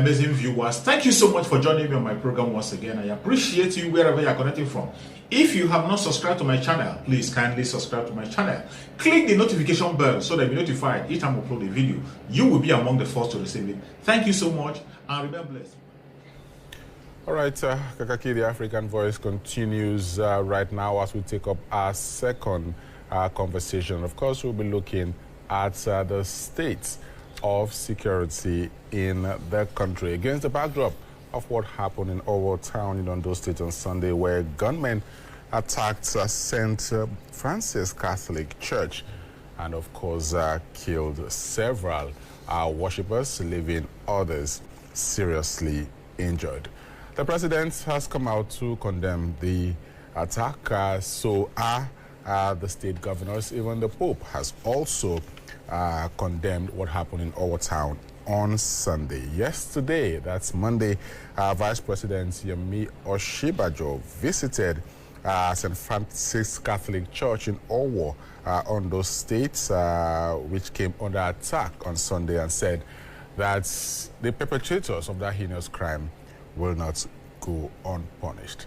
amazing viewers. Thank you so much for joining me on my program once again. I appreciate you wherever you are connecting from. If you have not subscribed to my channel, please kindly subscribe to my channel. Click the notification bell so that you'll be notified each time I upload a video. You will be among the first to receive it. Thank you so much and remain blessed. All right, Kakaki, the African Voice continues right now as we take up our second conversation. Of course, we'll be looking at the state of security in the country against the backdrop of what happened in Owo Town in Ondo State on Sunday, where gunmen attacked St. Francis Catholic Church and, of course, killed several worshippers, leaving others seriously injured. The president has come out to condemn the attack, so are the state governors. Even the Pope has also condemned what happened in Owo Town on Sunday. Yesterday, that's Monday, Vice President Yemi Oshibajo visited St. Francis Catholic Church in Owo, Ondo State, which came under attack on Sunday, and said that the perpetrators of that heinous crime will not go unpunished.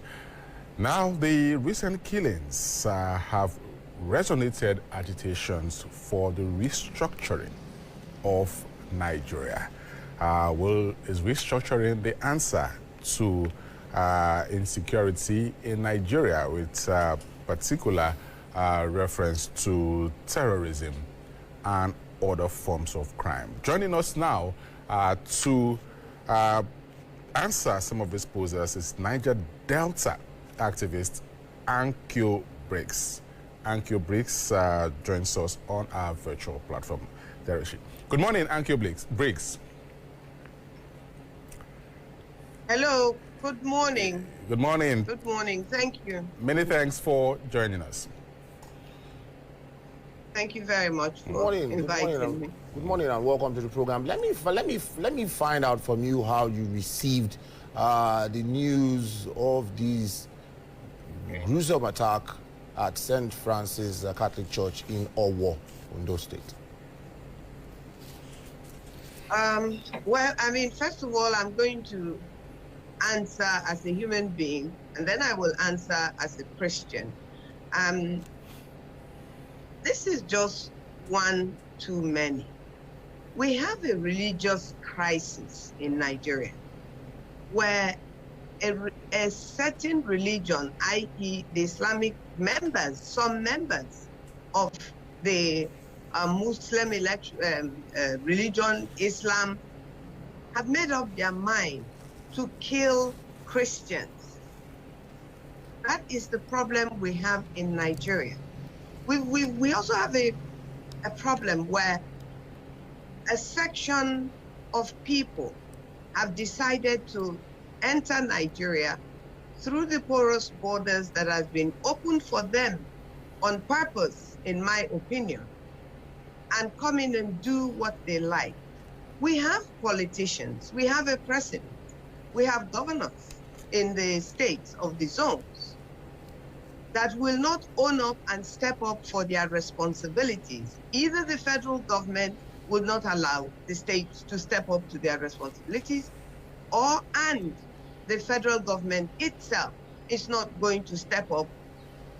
Now, the recent killings have resonated agitations for the restructuring of Nigeria. Is restructuring the answer to insecurity in Nigeria, with particular reference to terrorism and other forms of crime? Joining us now to answer some of these posers is Niger Delta activist Ankyo Briggs. Ankyo Briggs joins us on our virtual platform. There is she. Good morning, Ankyo Briggs. Hello. Good morning. Good morning. Good morning. Thank you. Many thanks for joining us. Thank you very much for inviting me. Good morning and welcome to the program. Let me find out from you how you received the news of this gruesome attack at St. Francis Catholic Church in Owo, Ondo State. Well, I mean, first of all, I'm going to answer as a human being, and then I will answer as a Christian. This is just one too many. We have a religious crisis in Nigeria where a certain religion, i.e. the Islamic members, some members of the Muslim religion, Islam, have made up their mind to kill Christians. That is the problem we have in Nigeria. We also have a problem where a section of people have decided to enter Nigeria through the porous borders that has been opened for them on purpose, in my opinion, and come in and do what they like. We have politicians, we have a president, we have governors in the states of the zones that will not own up and step up for their responsibilities. Either the federal government will not allow the states to step up to their responsibilities, and the federal government itself is not going to step up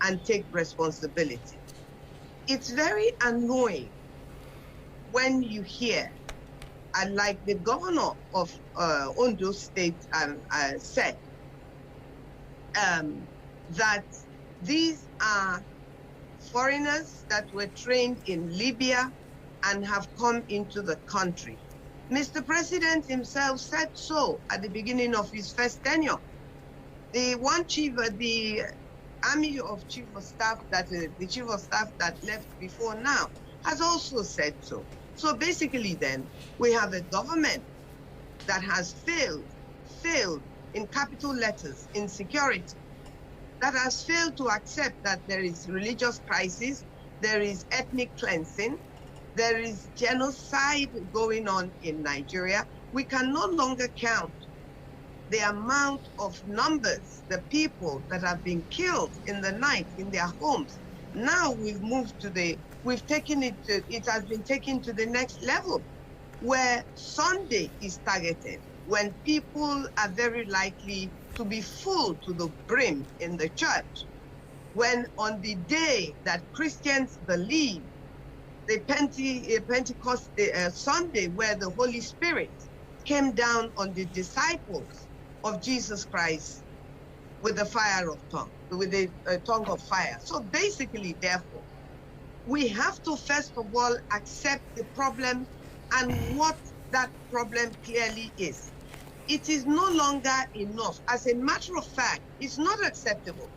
and take responsibility. It's very annoying when you hear, and like the governor of Ondo State said, that these are foreigners that were trained in Libya and have come into the country. Mr. President himself said so at the beginning of his first tenure. The one chief, the army of chief of staff the chief of staff that left before now has also said so. So basically then, we have a government that has failed in capital letters in security, that has failed to accept that there is religious crisis, there is ethnic cleansing, there is genocide going on in Nigeria. We can no longer count the amount of numbers, the people that have been killed in the night in their homes. Now we've moved to it has been taken to the next level, where Sunday is targeted, when people are very likely to be full to the brim in the church, when on the day that Christians believe, the Pentecost Sunday, where the Holy Spirit came down on the disciples of Jesus Christ with the fire of tongue, with the tongue of fire. So basically, therefore, we have to first of all accept the problem and what that problem clearly is. It is no longer enough. As a matter of fact, it's not acceptable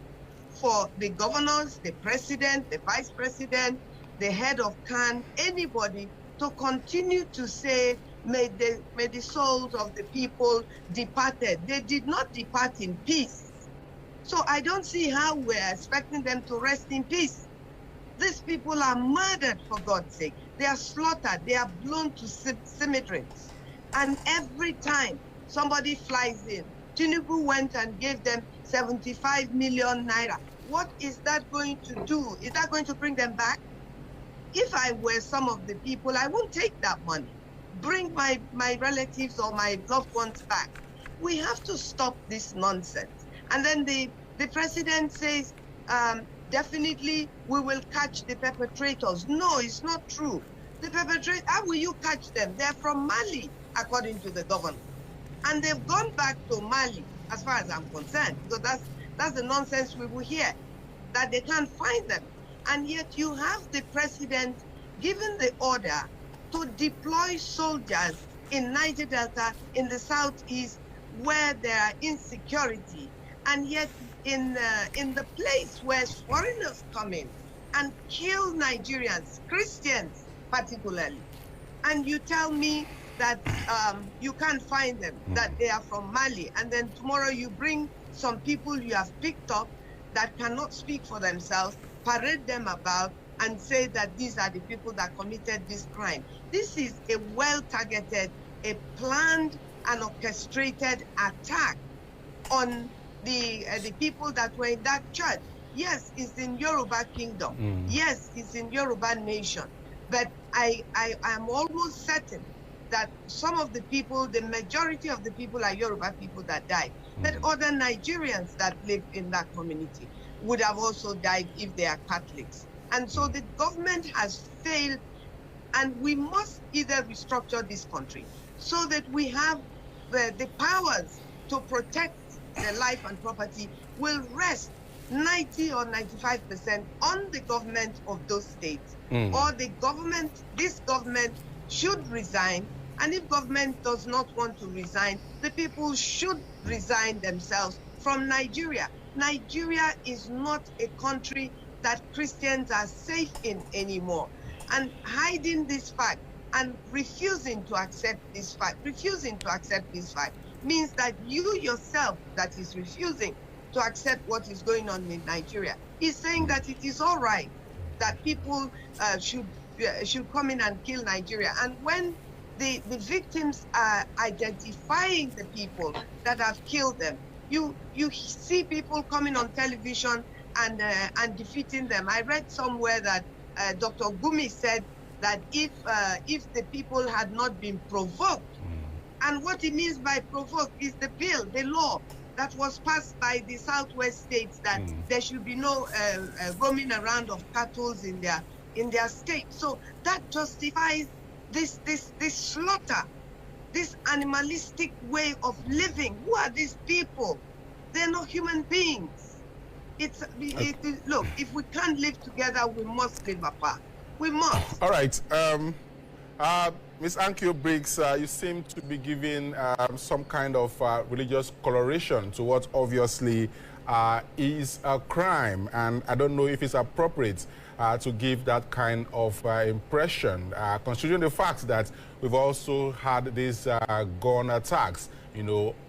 for the governors, the president, the vice president, the head of CAN, anybody to continue to say, may the souls of the people departed. They did not depart in peace. So I don't see how we're expecting them to rest in peace. These people are murdered, for God's sake. They are slaughtered. They are blown to cemeteries. And every time somebody flies in, Tinubu went and gave them 75 million naira. What is that going to do? Is that going to bring them back? If I were some of the people, I won't take that money. Bring my relatives or my loved ones back. We have to stop this nonsense. And then the president says, definitely we will catch the perpetrators. No, it's not true. The perpetrators, how will you catch them? They're from Mali, according to the governor. And they've gone back to Mali, as far as I'm concerned, because that's the nonsense we will hear, that they can't find them. And yet you have the president giving the order to deploy soldiers in Niger Delta, in the southeast, where there are insecurity. And yet in the place where foreigners come in and kill Nigerians, Christians particularly, and you tell me that you can't find them, that they are from Mali, and then tomorrow you bring some people you have picked up that cannot speak for themselves, parade them about, and say that these are the people that committed this crime. This is a well-targeted, a planned and orchestrated attack on the people that were in that church. Yes, it's in Yoruba Kingdom. Yes, it's in Yoruba Nation. But I am almost certain that some of the people, the majority of the people are Yoruba people that died. But other Nigerians that live in that community would have also died if they are Catholics. And so the government has failed, and we must either restructure this country so that we have the powers to protect the life and property will rest 90 or 95% on the government of those states. Or the government, this government should resign. And if government does not want to resign, the people should resign themselves from Nigeria. Nigeria is not a country that Christians are safe in anymore. And hiding this fact and refusing to accept this fact, means that you yourself that is refusing to accept what is going on in Nigeria is saying that it is all right that people should come in and kill Nigeria. And when the victims are identifying the people that have killed them, you see people coming on television and defeating them. I read somewhere that Dr. Gumi said that if the people had not been provoked, and what he means by provoked is the bill, the law that was passed by the southwest states that there should be no roaming around of cattle in their state. So that justifies this slaughter, this animalistic way of living. Who are these people? They're not human beings. Look, if we can't live together, we must live apart. We must. All right. Ms. Ankyo Briggs, you seem to be giving some kind of religious coloration to what obviously is a crime, and I don't know if it's appropriate to give that kind of impression, considering the fact that we've also had these gun attacks,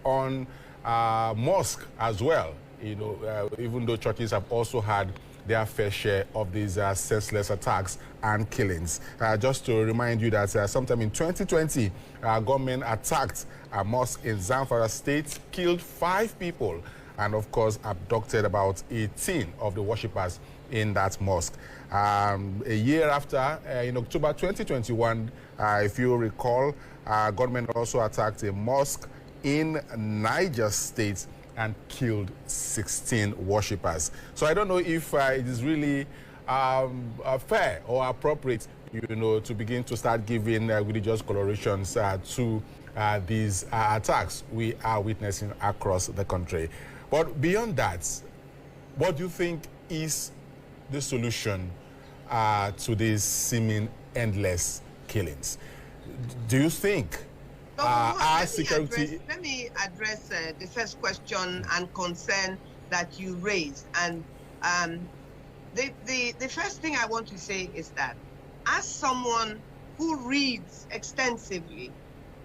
on mosque as well, even though churches have also had their fair share of these senseless attacks and killings. Just to remind you that sometime in 2020, gunmen attacked a mosque in Zamfara State, killed 5 people, and of course abducted about 18 of the worshippers in that mosque. A year after, in October 2021, if you recall, gunmen also attacked a mosque in Niger State and killed 16 worshippers. So I don't know if it is really fair or appropriate, to begin to start giving religious colorations to these attacks we are witnessing across the country. But beyond that, what do you think is the solution to these seeming endless killings? Do you think our security... Let me address the first question and concern that you raised. And the first thing I want to say is that as someone who reads extensively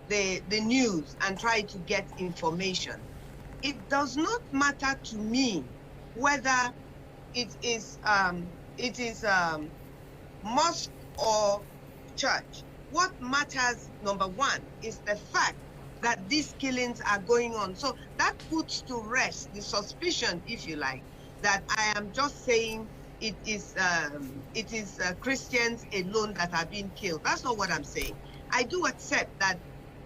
the news and try to get information, it does not matter to me whether it is mosque or church. What matters, number one, is the fact that these killings are going on. So that puts to rest the suspicion, if you like, that I am just saying it is Christians alone that are being killed. That's not what I'm saying. I do accept that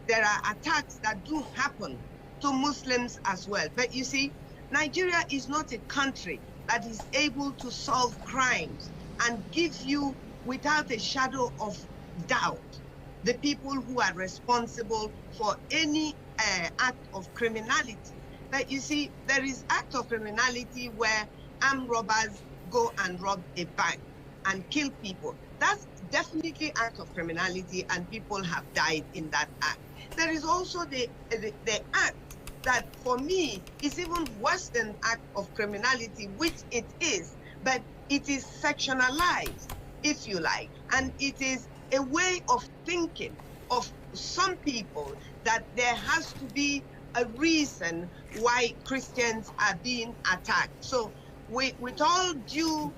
there are attacks that do happen to Muslims as well. But you see, Nigeria is not a country that is able to solve crimes and give you, without a shadow of doubt, the people who are responsible for any act of criminality. But you see, there is act of criminality where armed robbers go and rob a bank and kill people. That's definitely act of criminality, and people have died in that act. There is also the act that, for me, is even worse than act of criminality, which it is, but it is sectionalized, if you like, and it is a way of thinking of some people that there has to be a reason why Christians are being attacked. So with all due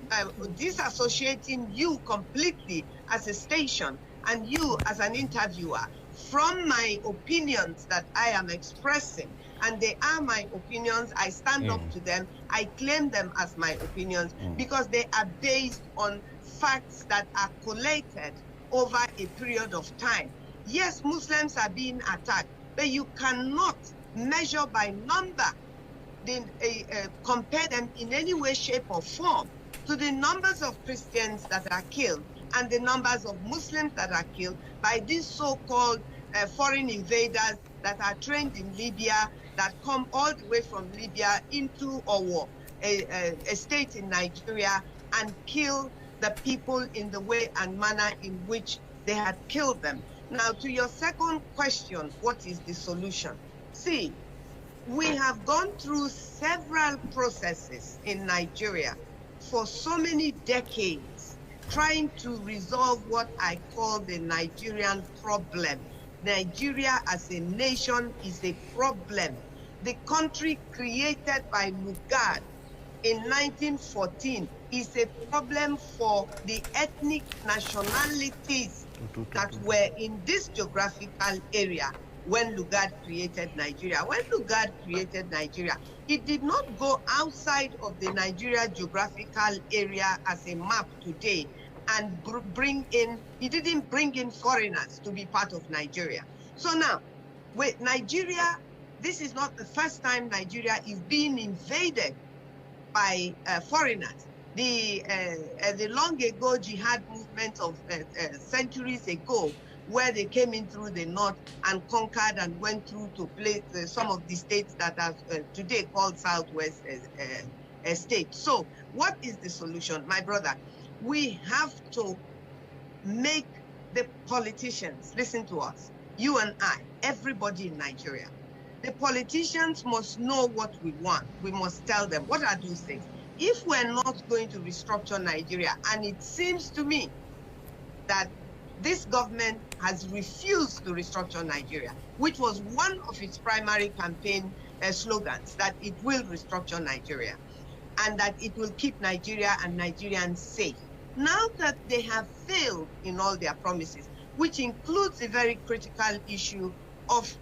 disassociating you completely as a station and you as an interviewer from my opinions that I am expressing, and they are my opinions, I stand up to them, I claim them as my opinions because they are based on facts that are collated over a period of time. Yes, Muslims are being attacked, but you cannot measure by number, compare them in any way, shape, or form to the numbers of Christians that are killed and the numbers of Muslims that are killed by these so-called foreign invaders that are trained in Libya, that come all the way from Libya into Owo, a state in Nigeria, and kill the people in the way and manner in which they had killed them. Now, to your second question, what is the solution? See, we have gone through several processes in Nigeria for so many decades, trying to resolve what I call the Nigerian problem. Nigeria as a nation is a problem. The country created by Lugard in 1914 is a problem for the ethnic nationalities that were in this geographical area when Lugard created Nigeria. When Lugard created Nigeria, it did not go outside of the Nigeria geographical area as a map today and he didn't bring in foreigners to be part of Nigeria. So now, with Nigeria, this is not the first time Nigeria is being invaded by foreigners. The long ago jihad movement of centuries ago, where they came in through the north and conquered and went through to place some of the states that are today called Southwest states. So what is the solution, my brother? We have to make the politicians listen to us, you and I, everybody in Nigeria. The politicians must know what we want. We must tell them, what are those things? If we're not going to restructure Nigeria, and it seems to me that this government has refused to restructure Nigeria, which was one of its primary campaign slogans, that it will restructure Nigeria and that it will keep Nigeria and Nigerians safe. Now that they have failed in all their promises, which includes the very critical issue of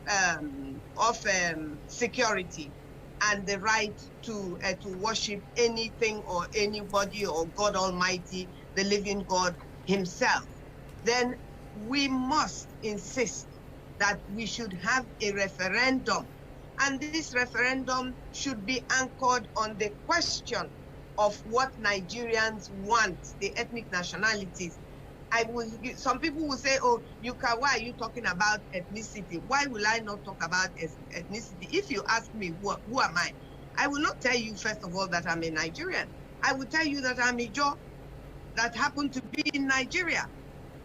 security and the right to worship anything or anybody or God Almighty, the living God himself, then we must insist that we should have a referendum And this referendum should be anchored on the question of what Nigerians want, the ethnic nationalities. Some people will say, oh, why are you talking about ethnicity? Why will I not talk about ethnicity? If you ask me, who am I will not tell you, first of all, that I'm a Nigerian. I will tell you that I'm a Joe that happened to be in Nigeria.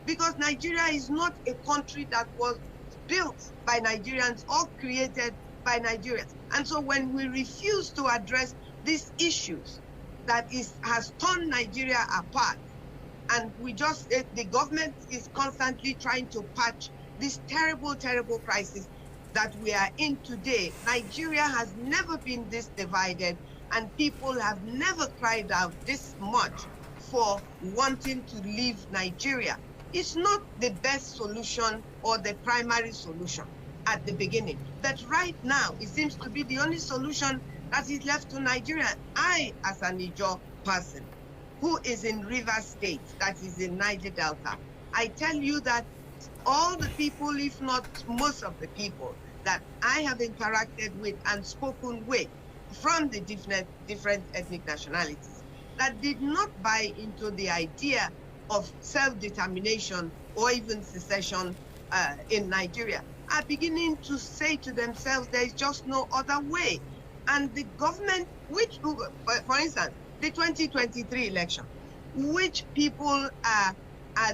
Because Nigeria is not a country that was built by Nigerians or created by Nigerians. And so when we refuse to address these issues that has torn Nigeria apart, and the government is constantly trying to patch this terrible, terrible crisis that we are in today. Nigeria has never been this divided, and people have never cried out this much for wanting to leave Nigeria. It's not the best solution or the primary solution at the beginning, but right now it seems to be the only solution that is left to Nigeria. I, as an Ijaw person who is in Rivers State, that is in Niger Delta, I tell you that all the people, if not most of the people that I have interacted with and spoken with from the different ethnic nationalities, that did not buy into the idea of self-determination or even secession in Nigeria, are beginning to say to themselves, there is just no other way. And the government, for instance, the 2023 election, which people are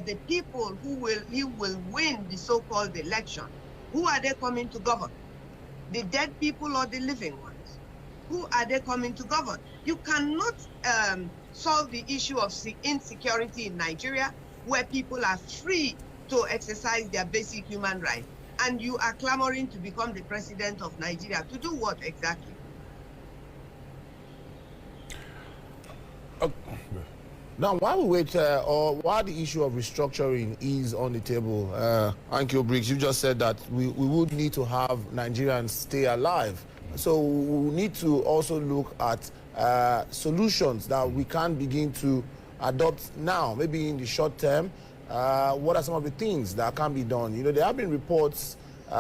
the people who will win the so-called election? Who are they coming to govern? The dead people or the living ones? Who are they coming to govern? You cannot solve the issue of insecurity in Nigeria, where people are free to exercise their basic human rights, and you are clamoring to become the president of Nigeria. To do what exactly? Now, while we wait, or while the issue of restructuring is on the table, Ankyo Briggs, you just said that we would need to have Nigerians stay alive. So we need to also look at solutions that we can begin to adopt now, maybe in the short term. What are some of the things that can be done? You know, there have been reports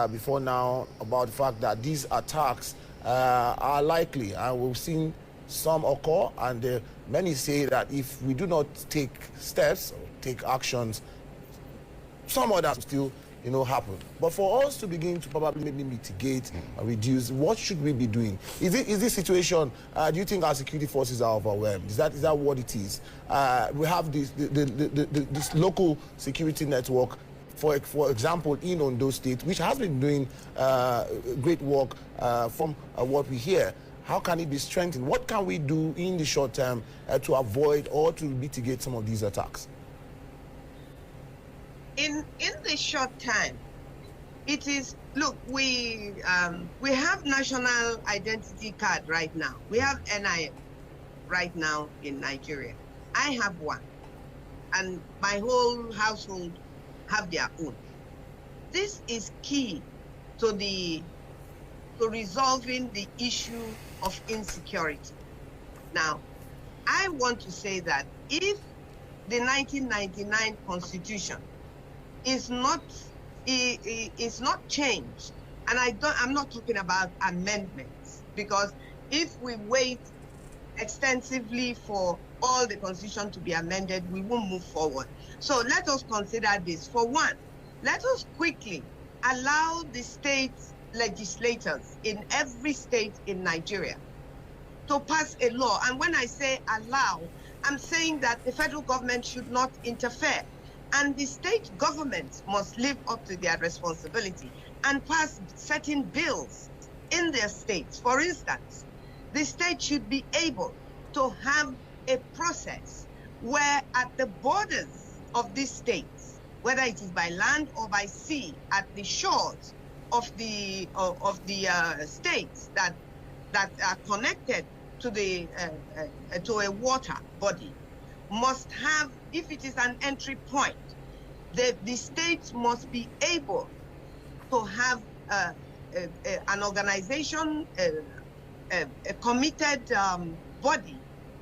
before now about the fact that these attacks are likely, and we've seen some occur, and many say that if we do not take steps or take actions, some others will still, you know, happen. But for us to begin to probably maybe mitigate or reduce, what should we be doing? Is this situation, do you think our security forces are overwhelmed? Is that what it is? We have this local security network, for example, in Ondo State, which has been doing great work from what we hear. How can it be strengthened? What can we do in the short term to avoid or to mitigate some of these attacks? In the short time, it is, look, we have national identity card right now. We have NIN right now in Nigeria. I have one, and my whole household have their own. This is key to resolving the issue of insecurity. Now, I want to say that if the 1999 Constitution is not changed, and I'm not talking about amendments, because if we wait extensively for all the Constitution to be amended, we won't move forward. So let us consider this. For one, let us quickly allow the state legislators in every state in Nigeria to pass a law. And when I say allow, I'm saying that the federal government should not interfere, and the state governments must live up to their responsibility and pass certain bills in their states. For instance, the state should be able to have a process where at the borders of these states, whether it is by land or by sea, at the shores of the states that are connected to to a water body, must have, if it is an entry point, the states must be able to have an organization, a committed body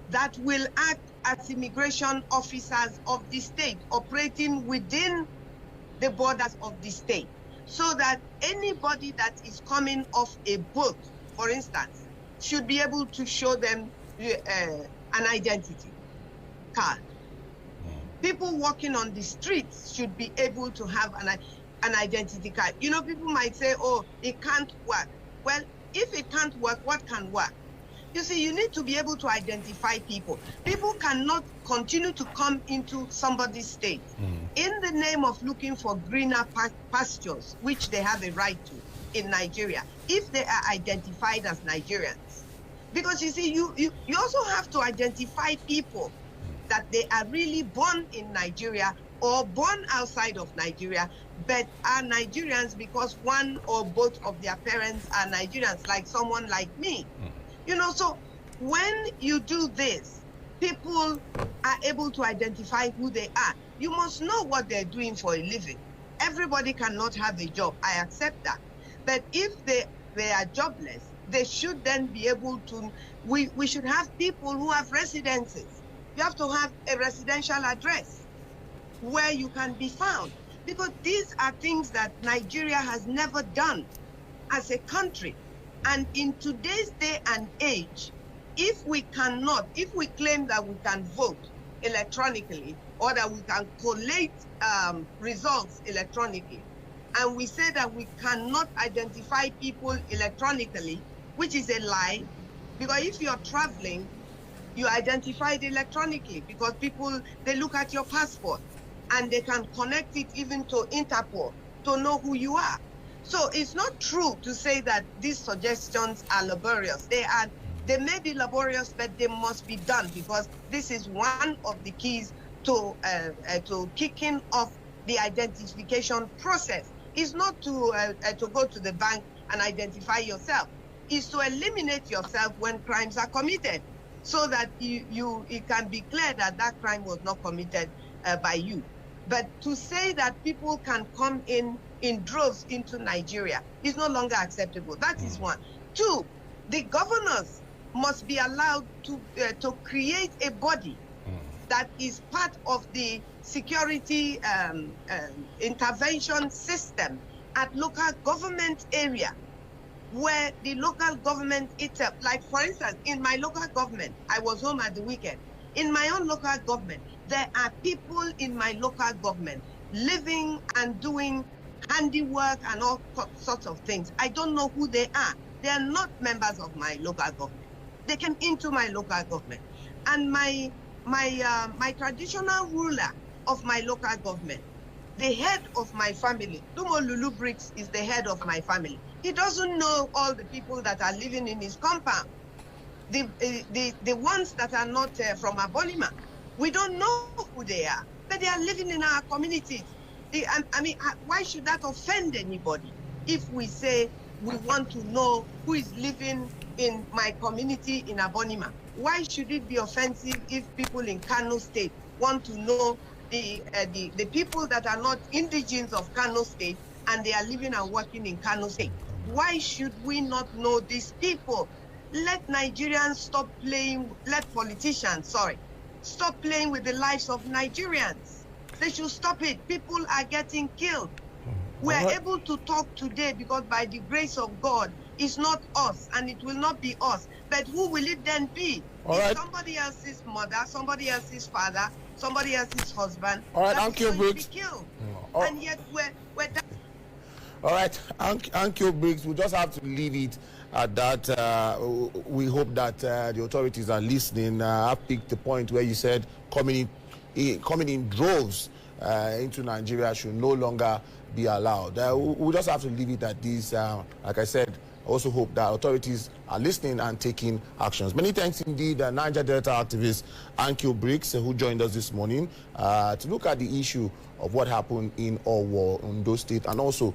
that will act as immigration officers of the state, operating within the borders of the state, so that anybody that is coming off a boat for instance, should be able to show them an identity card. People walking on the streets should be able to have an identity card. You know, people might say, oh, it can't work. Well, if it can't work, what can work? You see, you need to be able to identify people. People cannot continue to come into somebody's state in the name of looking for greener pastures, which they have a right to in Nigeria, if they are identified as Nigerians. Because you see, you also have to identify people that they are really born in Nigeria or born outside of Nigeria, but are Nigerians because one or both of their parents are Nigerians, like someone like me. You know, so when you do this, people are able to identify who they are. You must know what they're doing for a living. Everybody cannot have a job. I accept that. But if they are jobless, they should then be able to, we should have people who have residences. You have to have a residential address where you can be found. Because these are things that Nigeria has never done as a country. And in today's day and age, if we claim that we can vote electronically or that we can collate results electronically, and we say that we cannot identify people electronically, which is a lie, because if you're traveling, you identify it electronically because people, they look at your passport and they can connect it even to Interpol to know who you are. So it's not true to say that these suggestions are laborious. They may be laborious, but they must be done because this is one of the keys to kicking off the identification process. It's not to go to the bank and identify yourself. It's to eliminate yourself when crimes are committed, so that it can be clear that that crime was not committed by you. But to say that people can come in droves into Nigeria is no longer acceptable. That is one. Two, the governors must be allowed to create a body that is part of the security intervention system at local government area, where the local government itself, like for instance, in my local government, I was home at the weekend. In my own local government, there are people in my local government living and doing handiwork and all sorts of things. I don't know who they are. They are not members of my local government. They came into my local government. And my traditional ruler of my local government, the head of my family, Dumo Lulu Briggs is the head of my family. He doesn't know all the people that are living in his compound. The ones that are not from Abonima, we don't know who they are, but they are living in our communities. I mean, why should that offend anybody if we say we want to know who is living in my community in Abonima? Why should it be offensive if people in Kano State want to know the people that are not indigenes of Kano State and they are living and working in Kano State? Why should we not know these people? Let Nigerians stop playing, let politicians, stop playing with the lives of Nigerians. They should stop it. People are getting killed. We are able to talk today because by the grace of God, it's not us and it will not be us. But who will it then be? It's somebody else's mother, somebody else's father, somebody else's husband. All right, Uncle Briggs. And yet we're all right, Uncle Briggs, we just have to leave it at that. We hope that the authorities are listening. I've picked the point where you said coming in droves into Nigeria should no longer be allowed. We just have to leave it at this. Like I said, I also hope that authorities are listening and taking actions. Many thanks indeed, Niger Delta activist Uncle Briggs, who joined us this morning to look at the issue of what happened in Owo, Ondo State, and also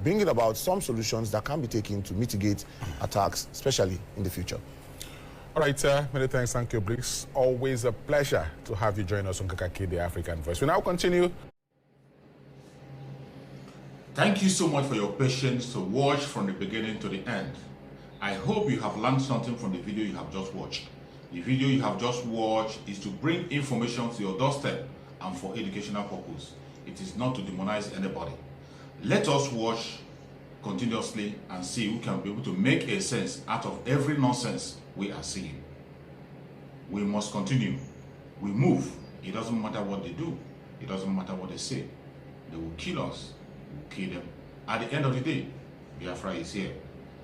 bringing about some solutions that can be taken to mitigate attacks, especially in the future. All right, many thanks, Uncle Briggs. Always a pleasure to have you join us on Kakaki, the African Voice. We now continue. Thank you so much for your patience to watch from the beginning to the end. I hope you have learned something from the video you have just watched. The video you have just watched is to bring information to your doorstep and for educational purpose. It is not to demonize anybody. Let us watch continuously and see who can be able to make a sense out of every nonsense we are seeing. We must continue. We move. It doesn't matter what they do. It doesn't matter what they say. They will kill us. We will kill them. At the end of the day, Biafra is here.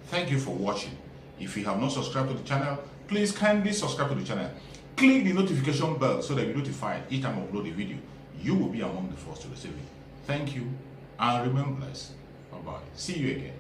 Thank you for watching. If you have not subscribed to the channel, please kindly subscribe to the channel. Click the notification bell so that you're notified each time I upload a video. You will be among the first to receive it. Thank you and remain blessed. Bye-bye. See you again.